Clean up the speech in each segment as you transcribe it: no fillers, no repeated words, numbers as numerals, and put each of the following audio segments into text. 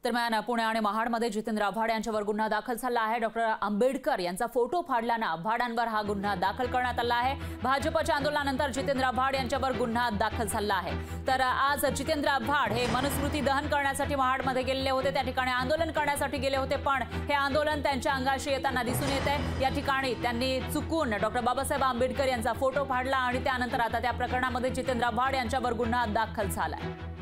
दरम्यान पुणे आणि महाडमध्ये जितेंद्र आव्हाड यांच्यावर गुन्हा दाखल झाला आहे। डॉक्टर आंबेडकर यांचा फोटो फाडल्याने आव्हाडांवर हा गुन्हा दाखल करण्यात आला आहे। भाजपच्या आंदोलनानंतर जितेंद्र आव्हाड यांच्यावर गुन्हा दाखल झाला आहे। तर आज जितेंद्र आव्हाड हे मनुस्मृती दहन करण्यासाठी महाडमध्ये गेलेले होते। त्या ठिकाणी आंदोलन करण्यासाठी गेले होते, पण हे आंदोलन त्यांच्या अंगाशी येताना दिसून येते। या ठिकाणी त्यांनी चुकून डॉक्टर बाबासाहेब आंबेडकर यांचा फोटो फाडला आणि त्यानंतर आता त्या प्रकरणामध्ये जितेंद्र आव्हाड यांच्यावर गुन्हा दाखल झाला आहे।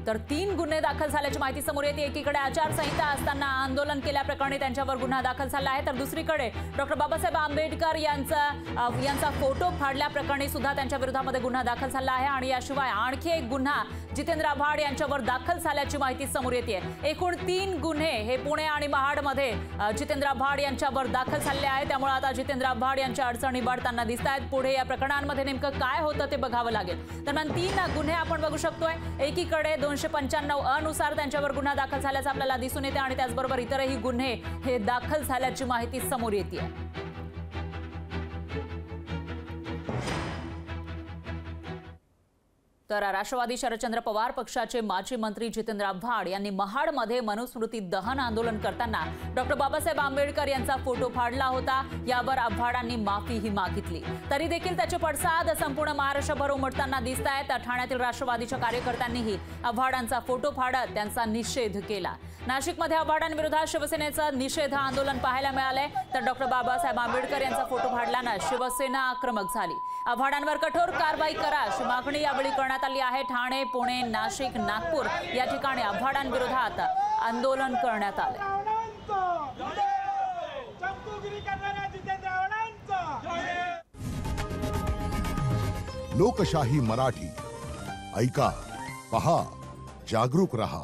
तर 3 गुन्हे दाखल झाल्याची माहिती समोर येते। एकीकडे आचारसंहिता असताना आंदोलन केल्याप्रकरणी त्यांच्यावर गुन्हा दाखल झाला आहे, तर दुसरीकडे डॉक्टर बाबासाहेब आंबेडकर यांचा फोटो फाडल्याप्रकरणी सुद्धा त्यांच्या विरोधामध्ये गुन्हा दाखल झाला आहे। आणि याशिवाय आणखी एक गुन्हा जितेंद्र आव्हाड यांच्यावर दाखल झाल्याची माहिती समोर येते। एकूण 3 गुन्हे हे पुणे आणि महाडमध्ये जितेंद्र आव्हाड यांच्यावर दाखल झाले आहेत। त्यामुळे आता जितेंद्र आव्हाड यांच्या अडचणी वाढताना दिसत आहेत। पुढे या प्रकरणांमध्ये नेमकं काय होतं ते बघावं लागेल। दरम्यान 3 गुन्हे आपण बघू शकतोय। एकीकडे 295 अ नुसार त्यांच्यावर गुन्हा दाखल झाल्याचं आपल्याला दिसून येते आणि त्याचबरोबर इतरही गुन्हे हे दाखल झाल्याची माहिती समोर येते। तर राष्ट्रवादी शरदचंद्र पवार पक्षाचे माजी मंत्री जितेंद्र आव्हाड यांनी महाडमध्ये मनुस्मृती दहन आंदोलन करताना डॉक्टर बाबासाहेब आंबेडकर यांचा फोटो फाडला होता। यावर आव्हाडांनी माफीही मागितली, तरी देखील त्याचे पडसाद संपूर्ण महाराष्ट्रभर उमटताना दिसत आहेत। ठाण्यातील राष्ट्रवादीच्या कार्यकर्त्यांनीही आव्हाडांचा फोटो फाडत त्यांचा निषेध केला। नाशिकमध्ये आव्हाडांविरोधात शिवसेनेचं निषेध आंदोलन पाहायला मिळाले, तर डॉक्टर बाबासाहेब आंबेडकर यांचा फोटो फाडल्यानं शिवसेना आक्रमक झाली। आव्हाडांवर कठोर कारवाई करा अशी मागणी यावेळी करण्यात आली आहे। ठाणे, पुणे, नाशिक, नागपूर या ठिकाणी आव्हाडांविरोधात आंदोलन करण्यात आले। लोकशाही मराठी ऐका, पहा, जागरूक रहा।